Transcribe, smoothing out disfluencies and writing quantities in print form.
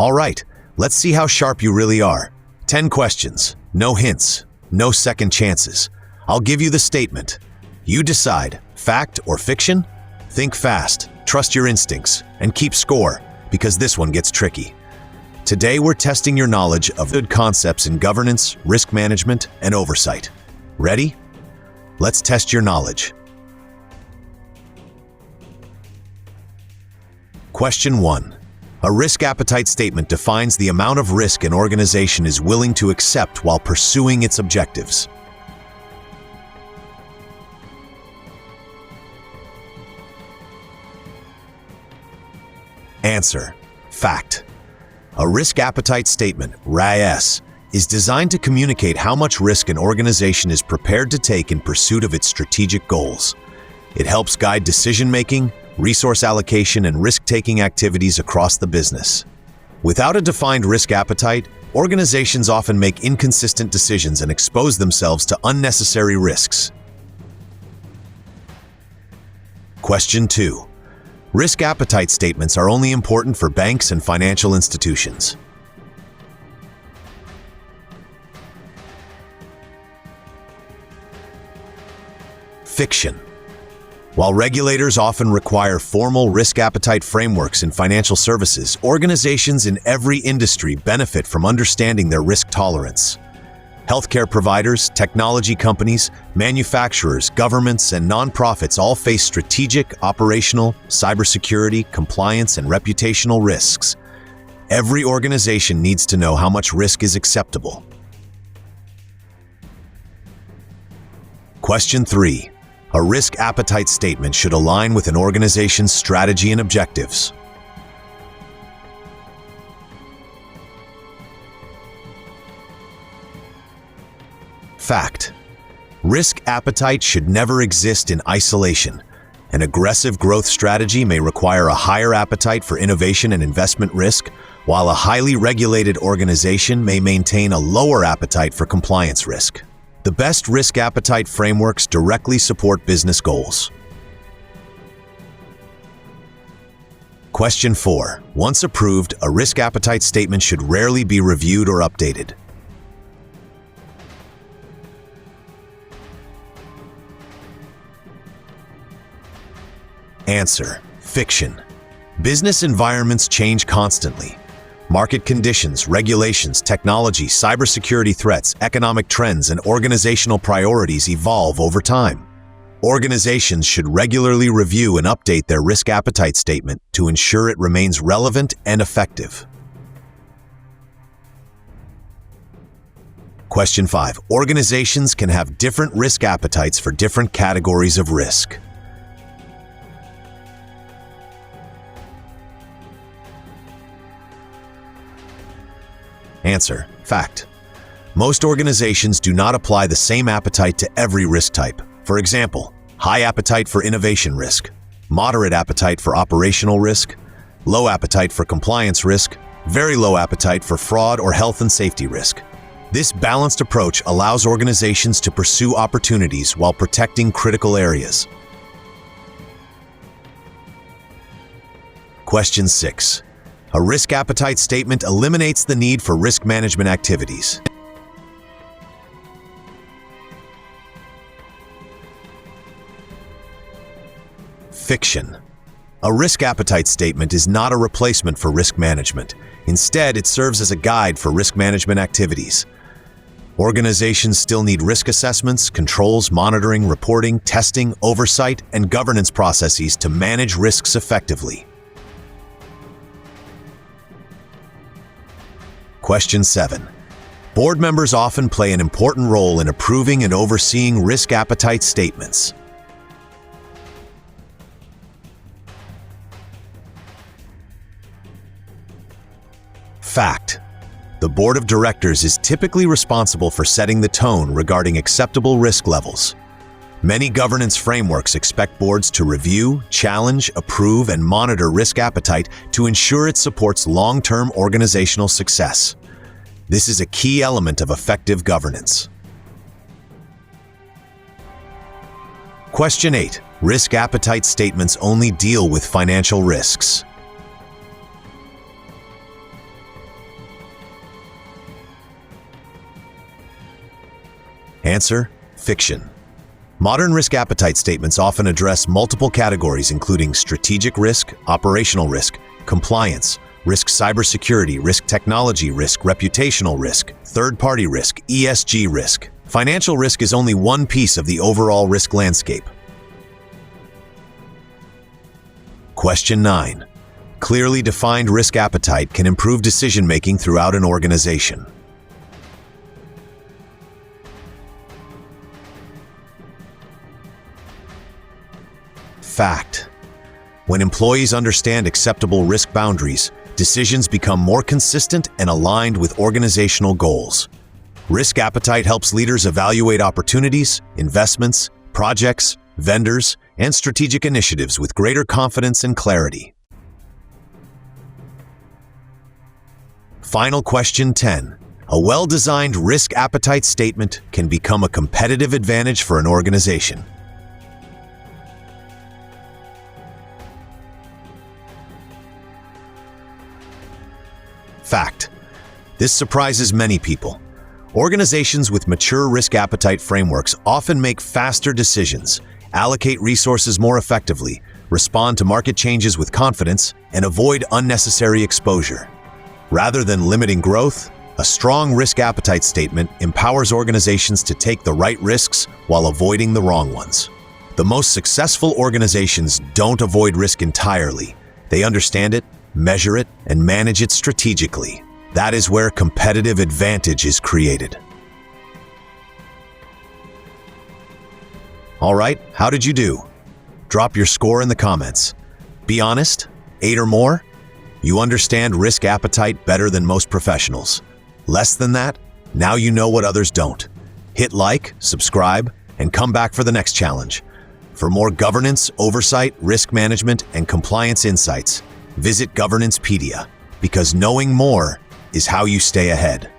All right, let's see how sharp you really are. 10 questions, no hints, no second chances. I'll give you the statement. You decide, fact or fiction? Think fast, trust your instincts, and keep score, because this one gets tricky. Today we're testing your knowledge of good concepts in governance, risk management, and oversight. Ready? Let's test your knowledge. Question 1. A risk appetite statement defines the amount of risk an organization is willing to accept while pursuing its objectives. Answer: fact. A risk appetite statement, RAS, is designed to communicate how much risk an organization is prepared to take in pursuit of its strategic goals. It helps guide decision-making, resource allocation, and risk-taking activities across the business. Without a defined risk appetite, organizations often make inconsistent decisions and expose themselves to unnecessary risks. Question 2. Risk appetite statements are only important for banks and financial institutions. Fiction. While regulators often require formal risk appetite frameworks in financial services, organizations in every industry benefit from understanding their risk tolerance. Healthcare providers, technology companies, manufacturers, governments, and nonprofits all face strategic, operational, cybersecurity, compliance, and reputational risks. Every organization needs to know how much risk is acceptable. Question 3. A risk appetite statement should align with an organization's strategy and objectives. Fact. Risk appetite should never exist in isolation. An aggressive growth strategy may require a higher appetite for innovation and investment risk, while a highly regulated organization may maintain a lower appetite for compliance risk. The best risk appetite frameworks directly support business goals. Question 4. Once approved, a risk appetite statement should rarely be reviewed or updated. Answer: fiction. Business environments change constantly. Market conditions, regulations, technology, cybersecurity threats, economic trends, and organizational priorities evolve over time. Organizations should regularly review and update their risk appetite statement to ensure it remains relevant and effective. Question 5. Organizations can have different risk appetites for different categories of risk. Answer: fact. Most organizations do not apply the same appetite to every risk type. For example, high appetite for innovation risk, moderate appetite for operational risk, low appetite for compliance risk, very low appetite for fraud or health and safety risk. This balanced approach allows organizations to pursue opportunities while protecting critical areas. Question 6. A risk appetite statement eliminates the need for risk management activities. Fiction. A risk appetite statement is not a replacement for risk management. Instead, it serves as a guide for risk management activities. Organizations still need risk assessments, controls, monitoring, reporting, testing, oversight, and governance processes to manage risks effectively. Question 7. Board members often play an important role in approving and overseeing risk appetite statements. Fact. The board of directors is typically responsible for setting the tone regarding acceptable risk levels. Many governance frameworks expect boards to review, challenge, approve, and monitor risk appetite to ensure it supports long-term organizational success. This is a key element of effective governance. Question 8. Risk appetite statements only deal with financial risks. Answer: fiction. Modern risk appetite statements often address multiple categories including strategic risk, operational risk, compliance, risk cybersecurity, risk technology risk, reputational risk, third-party risk, ESG risk. Financial risk is only one piece of the overall risk landscape. Question 9. Clearly defined risk appetite can improve decision-making throughout an organization. Fact. When employees understand acceptable risk boundaries, decisions become more consistent and aligned with organizational goals. Risk appetite helps leaders evaluate opportunities, investments, projects, vendors, and strategic initiatives with greater confidence and clarity. Final question 10. A well-designed risk appetite statement can become a competitive advantage for an organization. Fact. This surprises many people. Organizations with mature risk appetite frameworks often make faster decisions, allocate resources more effectively, respond to market changes with confidence, and avoid unnecessary exposure. Rather than limiting growth, a strong risk appetite statement empowers organizations to take the right risks while avoiding the wrong ones. The most successful organizations don't avoid risk entirely. They understand it, measure it, and manage it strategically. That is where competitive advantage is created. All right, how did you do? Drop your score in the comments. Be honest, 8 or more? You understand risk appetite better than most professionals. Less than that? Now you know what others don't. Hit like, subscribe, and come back for the next challenge. For more governance, oversight, risk management, and compliance insights, visit Governancepedia, because knowing more is how you stay ahead.